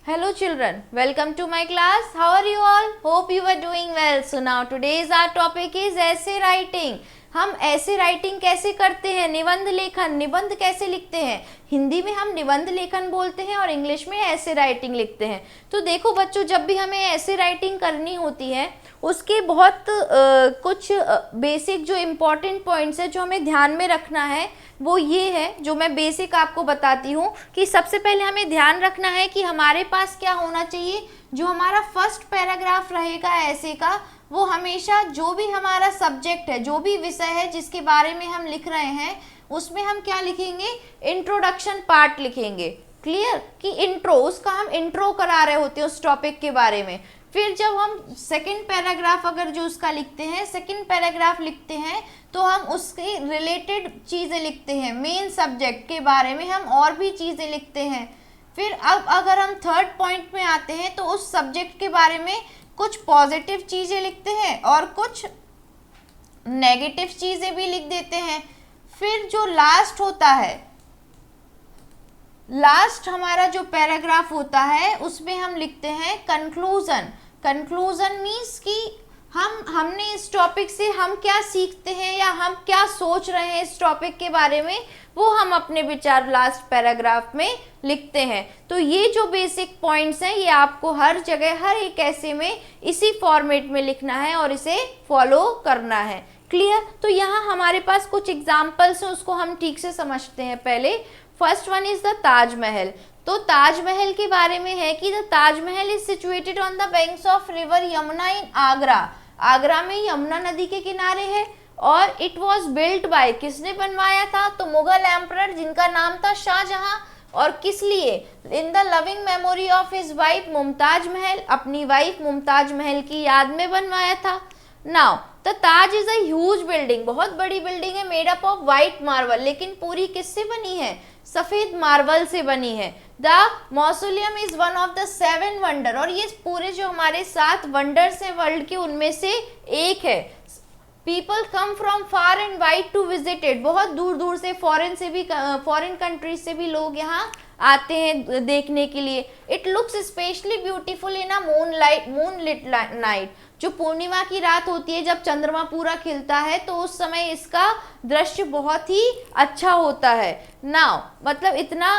Hello children, welcome to my class. How are you all? Hope you are doing well. So now today's our topic is essay writing. हम ऐसे writing कैसे करते हैं, निबंध लेखन, निबंध कैसे लिखते हैं। हिंदी में हम निबंध लेखन बोलते हैं और इंग्लिश में ऐसे राइटिंग लिखते हैं। तो देखो बच्चों, जब भी हमें ऐसे राइटिंग करनी होती है उसके बहुत कुछ बेसिक जो इम्पोर्टेंट पॉइंट्स है जो हमें ध्यान में रखना है वो ये है, जो मैं बेसिक आपको बताती हूँ कि सबसे पहले हमें ध्यान रखना है कि हमारे पास क्या होना चाहिए। जो हमारा फर्स्ट पैराग्राफ रहेगा ऐसे का, वो हमेशा जो भी हमारा सब्जेक्ट है, जो भी विषय है जिसके बारे में हम लिख रहे हैं, उसमें हम क्या लिखेंगे, इंट्रोडक्शन पार्ट लिखेंगे। क्लियर कि इंट्रो, उसका हम इंट्रो करा रहे होते हैं उस टॉपिक के बारे में। फिर जब हम सेकंड पैराग्राफ अगर जो उसका लिखते हैं, सेकंड पैराग्राफ लिखते हैं, तो हम उसके रिलेटेड चीज़ें लिखते हैं, मेन सब्जेक्ट के बारे में हम और भी चीज़ें लिखते हैं। फिर अब अगर हम थर्ड पॉइंट में आते हैं तो उस सब्जेक्ट के बारे में कुछ पॉजिटिव चीज़ें लिखते हैं और कुछ नेगेटिव चीज़ें भी लिख देते हैं। फिर जो लास्ट होता है, लास्ट हमारा जो पैराग्राफ होता है उसमें हम लिखते हैं कंक्लूजन। कंक्लूजन मीन्स कि हमने इस टॉपिक से हम क्या सीखते हैं या हम क्या सोच रहे हैं इस टॉपिक के बारे में, वो हम अपने विचार लास्ट पैराग्राफ में लिखते हैं। तो ये जो बेसिक पॉइंट्स हैं ये आपको हर जगह हर एक ऐसे में इसी फॉर्मेट में लिखना है और इसे फॉलो करना है। क्लियर? तो यहाँ हमारे पास कुछ एग्जाम्पल्स हैं, उसको हम ठीक से समझते हैं। पहले first one is the Taj Mahal. तो ताजमहल के बारे में है कि the Taj Mahal is situated on the banks of river Yamuna in Agra. Agra में यमुना नदी के किनारे है और इट वॉज बिल्ट बाय, किसने बनवाया था, तो मुगल एम्परर जिनका नाम था शाहजहां। और किस लिए, in the loving memory of his wife Mumtaz Mahal, अपनी वाइफ मुमताज महल की याद में बनवाया था। Now the Taj is a huge building, बहुत बड़ी बिल्डिंग है, made up of white marble, लेकिन पूरी किससे बनी है, सफेद मार्बल से बनी है। The mausoleum is one of the 7 wonder, और ये पूरे जो हमारे 7 वंडर्स हैं वर्ल्ड के उनमें से एक है। People come from far and wide to visit it, बहुत दूर दूर से फॉरेन कंट्रीज से भी लोग यहाँ आते हैं देखने के लिए। It looks specially beautiful in a moonlit night, जो पूर्णिमा की रात होती है जब चंद्रमा पूरा खिलता है तो उस समय इसका दृश्य बहुत ही अच्छा होता है। नाउ मतलब इतना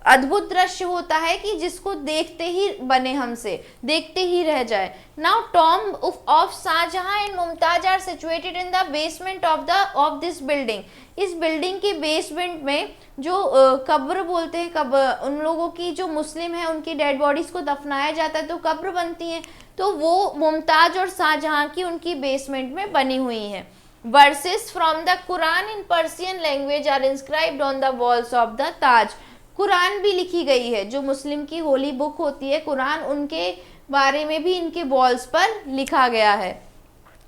अद्भुत दृश्य होता है कि जिसको देखते ही बने, हमसे देखते ही रह जाए। Now tomb of Shahjahan and Mumtaz are situated in the basement of this building. इस बिल्डिंग के बेसमेंट में जो कब्र बोलते हैं, उन लोगों की जो मुस्लिम है उनकी डेड बॉडीज को दफनाया जाता है तो कब्र बनती है, तो वो मुमताज और शाहजहां की उनकी बेसमेंट में बनी हुई हैं। Verses from the Quran in Persian language are inscribed on the walls of the Taj. Quran भी लिखी गई है, जो मुस्लिम की होली बुक होती है कुरान, उनके बारे में भी इनके वॉल्स पर लिखा गया है।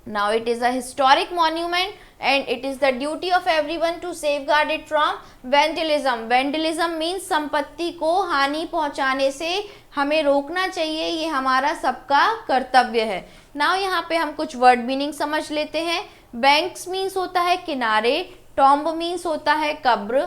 Now it is a historic monument and it is the duty of everyone to safeguard it from vandalism. Vandalism means संपत्ति को हानि पहुंचाने से हमें रोकना चाहिए, ये हमारा सबका कर्तव्य है। Now यहाँ पे हम कुछ वर्ड मीनिंग समझ लेते हैं। बैंक्स मीन्स होता है किनारे, टॉम्ब मीन्स होता है कब्र,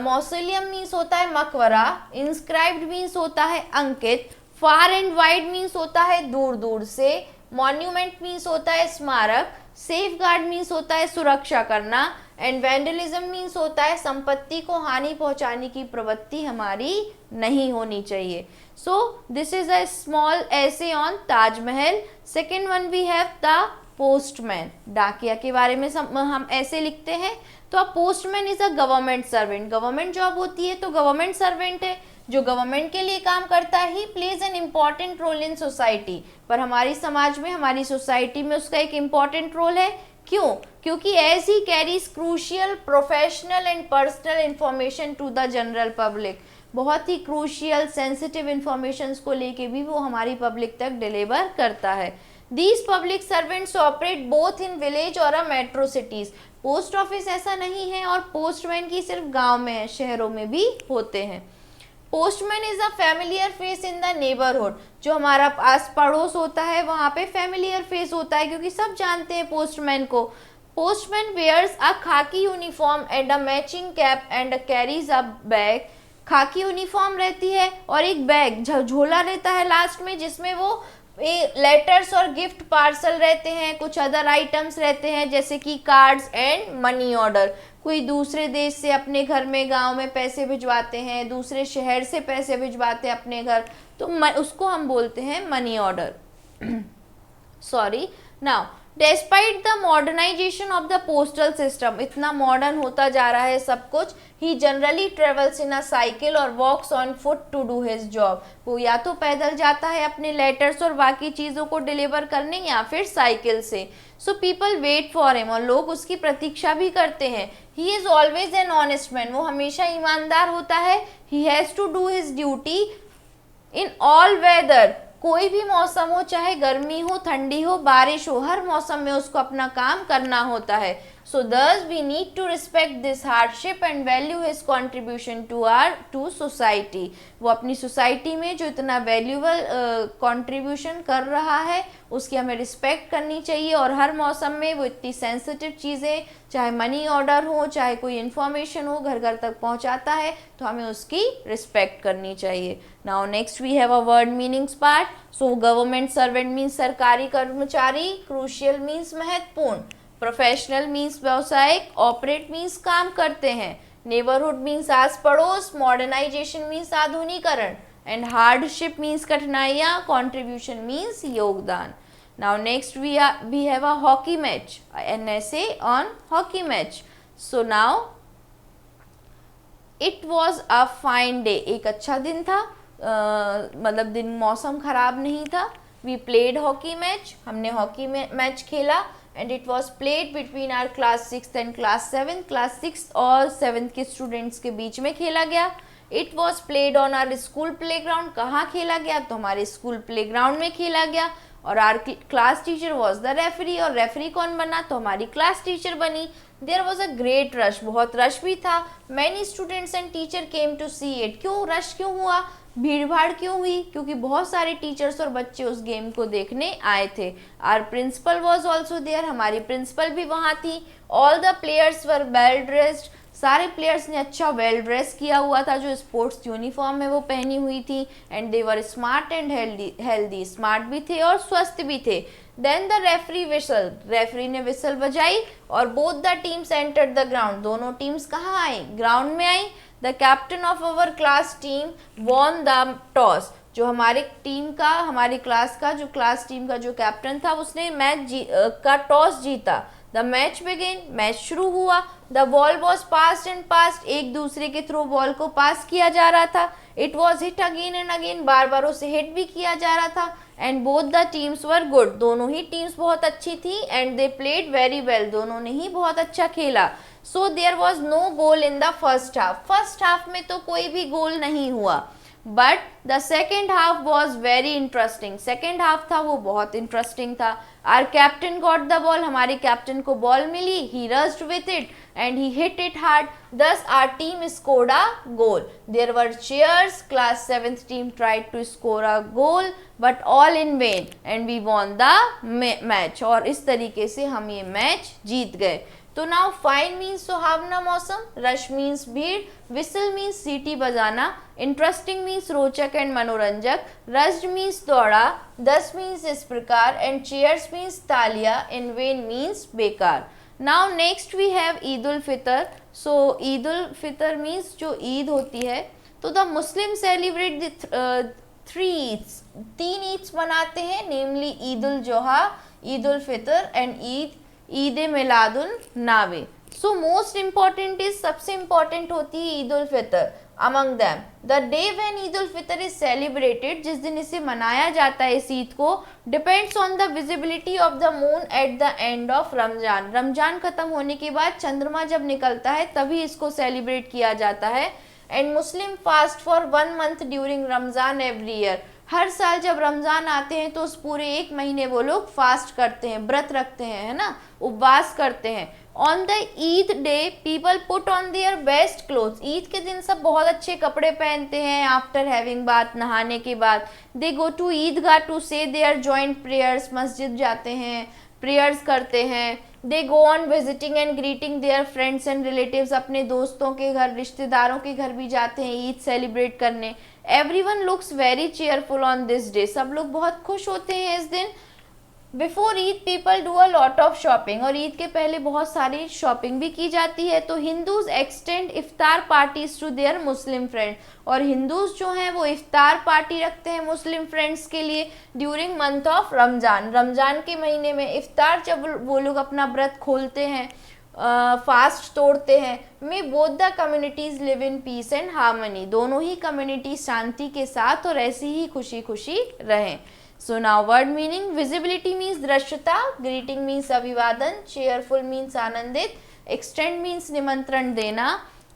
मौसोलियम मीन्स होता है मकबरा, इंस्क्राइब्ड मीन्स होता है अंकित, फार एंड वाइड मीन्स होता है दूर दूर से, मॉन्यूमेंट मीन्स होता है स्मारक, सेफ गार्ड मीन्स होता है सुरक्षा करना, एंड वैंडलिज्म मीन्स होता है संपत्ति को हानि पहुंचाने की प्रवृत्ति हमारी नहीं होनी चाहिए। So this is a small essay on Taj Mahal. Second one we have the postman. डाकिया के बारे में हम ऐसे लिखते हैं। तो postman is a government servant, government job होती है तो गवर्नमेंट सर्वेंट है, जो गवर्नमेंट के लिए काम करता है। He plays an important role in society, पर हमारी समाज में, हमारी सोसाइटी में उसका एक इम्पॉर्टेंट रोल है। क्यों? क्योंकि as he carries crucial professional and personal information to the general public, बहुत ही क्रूशियल सेंसिटिव इंफॉर्मेशन को लेके भी वो हमारी पब्लिक तक डिलीवर करता है। These public servants operate both in village और अ मेट्रो सिटीज। पोस्ट ऑफिस ऐसा नहीं है और पोस्टमैन की सिर्फ गांव में है, शहरों में भी होते हैं। Postman is a familiar face in the neighbourhood, जो हमारा आस पड़ोस होता है वहाँ पे फैमिलियर फेस होता है क्योंकि सब जानते हैं पोस्टमैन को। पोस्टमैन वेयर्स अ खाकी uniform and a matching cap and carries a bag. खाकी यूनिफॉर्म रहती है और एक बैग झोला रहता है लास्ट में, जिसमें वो लेटर्स और गिफ्ट पार्सल रहते हैं, कुछ अदर आइटम्स रहते हैं जैसे कि कार्ड्स एंड मनी ऑर्डर। कोई दूसरे देश से अपने घर में गांव में पैसे भिजवाते हैं, दूसरे शहर से पैसे भिजवाते हैं अपने घर, तो उसको हम बोलते हैं money order. Sorry. Now despite the modernisation of the postal system, इतना मॉडर्न होता जा रहा है सब कुछ, he generally travels in a cycle और walks on foot to do his job. वो या तो पैदल जाता है अपने लेटर्स और बाकी चीज़ों को डिलीवर करने, या फिर साइकिल से। So people wait for him, और लोग उसकी प्रतीक्षा भी करते हैं। He is always an honest man, वो हमेशा ईमानदार होता है। He has to do his duty in all weather, कोई भी मौसम हो, चाहे गर्मी हो, ठंडी हो, बारिश हो, हर मौसम में उसको अपना काम करना होता है। सो thus we need to respect this hardship and value his contribution to society। वो अपनी सोसाइटी में जो इतना वैल्यूबल कंट्रीब्यूशन कर रहा है उसकी हमें रिस्पेक्ट करनी चाहिए, और हर मौसम में वो इतनी सेंसिटिव चीज़ें, चाहे मनी ऑर्डर हो, चाहे कोई इन्फॉर्मेशन हो, घर घर तक पहुंचाता है, तो हमें उसकी रिस्पेक्ट करनी चाहिए। Now next we have a word meanings part. So government servant means सरकारी कर्मचारी, क्रूशियल मीन्स महत्वपूर्ण, प्रोफेशनल मीन्स व्यवसायिक, ऑपरेट मीन्स काम करते हैं, नेबरहुड मीन्स आस पड़ोस, मॉडर्नाइजेशन मीन्स आधुनिकरण, एंड हार्डशिप मीन्स कठिनाइयाँ, कॉन्ट्रीब्यूशन मीन्स योगदान। Now next we have a hockey match, an essay on hockey match. So now it was a fine day, एक अच्छा दिन था, मतलब दिन मौसम खराब नहीं था। वी प्लेड हॉकी मैच, हमने हॉकी मैच खेला, and it was played between our class 6 and class 7, class 6 और 7 के स्टूडेंट्स के बीच में खेला गया। It was played on our school playground, कहाँ खेला गया, तो हमारे स्कूल प्ले ग्राउंड में खेला गया। और our class teacher was the referee, और रेफरी कौन बना, तो हमारी क्लास टीचर बनी। There was a great rush, बहुत रश भी था। Many students and teacher came to see it, क्यों रश क्यों हुआ, भीड़ भाड़ क्यों हुई, क्योंकि बहुत सारे टीचर्स और बच्चे उस गेम को देखने आए थे। Our principal was also there, हमारी प्रिंसिपल भी वहाँ थी। All the players were well dressed, सारे प्लेयर्स ने अच्छा वेल ड्रेस किया हुआ था, जो स्पोर्ट्स यूनिफॉर्म है वो पहनी हुई थी। And they were smart and healthy, smart भी थे और स्वस्थ भी थे। Then the referee whistle, referee ने विसल बजाई, और both the teams entered the ground, दोनों टीम्स कहाँ आई, ग्राउंड में आई। The captain of our class team won the toss, जो हमारे टीम का, हमारी क्लास का जो क्लास टीम का जो कैप्टन था, उसने मैच का टॉस जीता। द मैच बिगिन, मैच शुरू हुआ। The ball was passed and passed, एक दूसरे के थ्रू बॉल को पास किया जा रहा था। It was hit again and again, बार बार उसे हिट भी किया जा रहा था। And both the teams were good, दोनों ही टीम्स बहुत अच्छी थी। And they played very well, दोनों ने ही बहुत अच्छा खेला। So there was no goal in the first half, first half में तो कोई भी गोल नहीं हुआ। But the second half was very interesting, second half था वो बहुत इंटरेस्टिंग था। Our captain got the ball, हमारे कैप्टन को बॉल मिली, he rushed with it and he hit it hard, thus our team scored a goal. There were cheers, class 7th team tried to score a goal but all in vain and we won the match, और इस तरीके से हम ये match जीत गए। तो now fine means सुहावना मौसम, रश मीन्स भीड़, विसल मीन्स सीटी बजाना, इंटरेस्टिंग मीन्स रोचक एंड मनोरंजक, रश्ड मीन्स दौड़ा, दस मीन्स इस प्रकार, एंड चेयर्स मीन्स तालियां, इन वेन मीन्स बेकार। Now next we have Eid ul Fitr. So Eid ul Fitr means जो ईद होती है, तो the Muslim celebrate the 3 Eids, 3 Eids मनाते हैं, namely Eid ul Zuha, Eid ul Fitr and Eid Miladun Nabi. So most important is, सबसे इम्पॉर्टेंट होती है Eid ul Fitr. Among them the day when Eid ul Fitr is celebrated, जिस दिन इसे मनाया जाता है इस ईद को, depends on the visibility of the moon at the end of Ramzan. Ramzan खत्म होने के बाद चंद्रमा जब निकलता है तभी इसको सेलिब्रेट किया जाता है। And Muslim fast for 1 month during Ramzan every year, हर साल जब रमज़ान आते हैं तो उस पूरे 1 महीने वो लोग फास्ट करते हैं, व्रत रखते हैं, है ना, उपवास करते हैं। On the Eid day people put on their best clothes, Eid के दिन सब बहुत अच्छे कपड़े पहनते हैं। आफ्टर हैविंग बात, नहाने के बाद, they go to Eidgah to say their joint prayers, मस्जिद जाते हैं, प्रेयर्स करते हैं। They go on visiting and greeting their friends and relatives, अपने दोस्तों के घर, रिश्तेदारों के घर भी जाते हैं ईद सेलिब्रेट करने। Everyone looks very cheerful on this day, सब लोग बहुत खुश होते हैं इस दिन। Before Eid people do a lot of shopping, और ईद के पहले बहुत सारी शॉपिंग भी की जाती है। तो Hindus extend iftar parties to their Muslim friend, और हिंदूज जो हैं वो इफ्तार पार्टी रखते हैं मुस्लिम फ्रेंड्स के लिए during month of Ramzan. Ramzan के महीने में इफ्तार जब वो लोग अपना व्रत खोलते हैं, फास्ट तोड़ते हैं। May both the communities live in peace and harmony, दोनों ही कम्युनिटी शांति के साथ और ऐसी ही खुशी खुशी रहें। So now word meaning, visibility means दृश्यता, greeting means अभिवादन, cheerful means आनंदित, extend means निमंत्रण देना,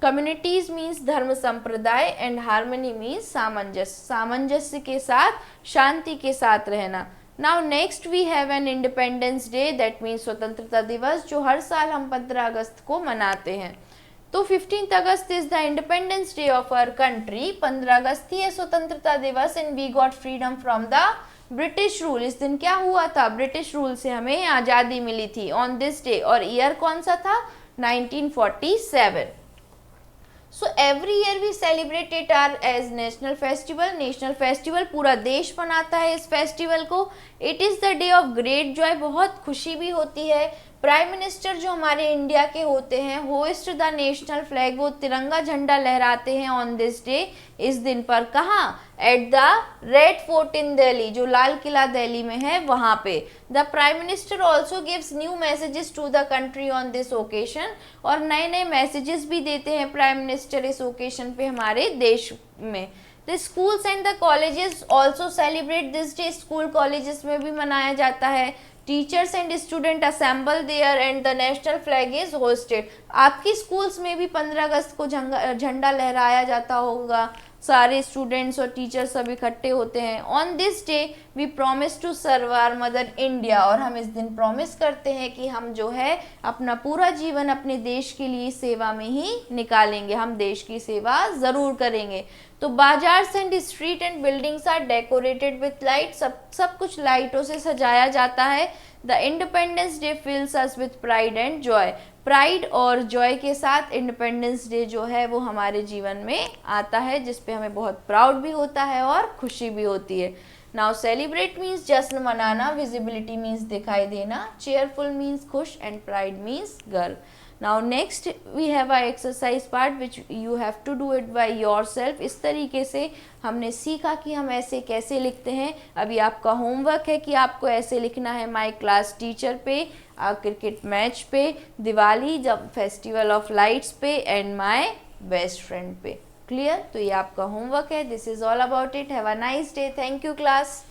communities means धर्म संप्रदाय, and harmony means सामंजस्य, सामंजस्य के साथ, शांति के साथ रहना। Now next we have an Independence Day, that means स्वतंत्रता दिवस, जो हर साल हम 15 अगस्त को मनाते हैं। तो 15 August is the Independence Day of our country, 15 अगस्त ही है स्वतंत्रता दिवस, and we got freedom from the British rule. इस दिन क्या हुआ था, ब्रिटिश रूल से हमें आज़ादी मिली थी ऑन दिस डे, और ईयर कौन सा था, 1947। So every year we celebrate it are as national festival, national festival, पूरा देश मनाता है इस फेस्टिवल को। It is the day of great joy, बहुत खुशी भी होती है। प्राइम मिनिस्टर जो हमारे इंडिया के होते हैं, होइस्ट द नेशनल फ्लैग, वो तिरंगा झंडा लहराते हैं ऑन दिस डे, इस दिन पर। कहाँ, at the red fort in Delhi, जो लाल किला दिल्ली में है वहाँ पे। The prime minister also gives new messages to the country on this occasion, और नए नए मैसेजेस भी देते हैं प्राइम मिनिस्टर इस ओकेशन पे हमारे देश में। The schools and the colleges also celebrate this day, school colleges में भी मनाया जाता है। Teachers and student assemble there and the national flag is hosted. आपकी स्कूल्स में भी 15 अगस्त को झंडा लहराया जाता होगा, सारे स्टूडेंट्स और टीचर्स सब इकट्ठे होते हैं। On this day we promise to serve our mother India, और हम इस दिन प्रॉमिस करते हैं कि हम जो है अपना पूरा जीवन अपने देश के लिए सेवा में ही निकालेंगे, हम देश की सेवा ज़रूर करेंगे। तो bazaar and street and buildings are decorated with light, सब कुछ लाइटों से सजाया जाता है। The Independence Day fills us with pride and joy, pride और जॉय के साथ इंडिपेंडेंस डे जो है वो हमारे जीवन में आता है, जिस पे हमें बहुत प्राउड भी होता है और खुशी भी होती है। नाउ सेलिब्रेट मीन्स जश्न मनाना, विजिबिलिटी मीन्स दिखाई देना, चेयरफुल मीन्स खुश, एंड प्राइड मीन्स गर्व। Now next we have our exercise part which you have to do it by yourself। इस तरीके से हमने सीखा कि हम ऐसे कैसे लिखते हैं। अभी आपका होमवर्क है कि आपको ऐसे लिखना है माय क्लास टीचर पे, क्रिकेट मैच पे, दिवाली जब फेस्टिवल ऑफ लाइट्स पे, एंड माय बेस्ट फ्रेंड पे। क्लियर? तो ये आपका होमवर्क है। This is all about it. Have a nice day. Thank you class.